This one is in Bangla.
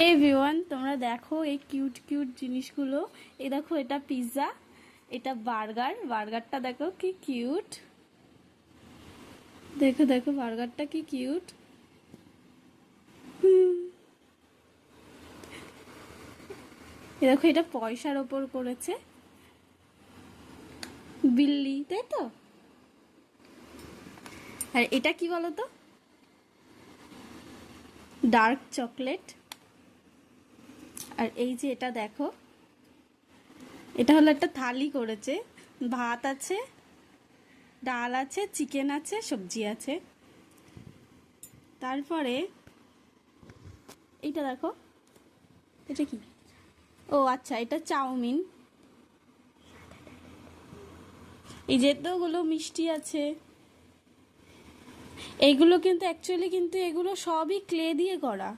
এভরিওয়ান, তোমরা দেখো এই কিউট কিউট জিনিসগুলো। এই দেখো, এটা পিৎজা, এটা বার্গারটা দেখো কি কিউট। দেখো দেখো বার্গারটা কি কিউট। এ দেখো, এটা পয়সার ওপর করেছে, বিল্লি, তাই তো? আর এটা কি বলো তো? Dark chocolate. আর এই যে এটা দেখো, এটা হলো একটা থালি করেছে, ভাত আছে, ডাল আছে, চিকেন আছে, সবজি আছে। তারপরে এইটা দেখো, এটা কি? ও আচ্ছা, এটা চাউমিন। এই যে এতগুলো মিষ্টি আছে, এইগুলো কিন্তু অ্যাকচুয়ালি কিন্তু এগুলো সবই ক্লে দিয়ে করা।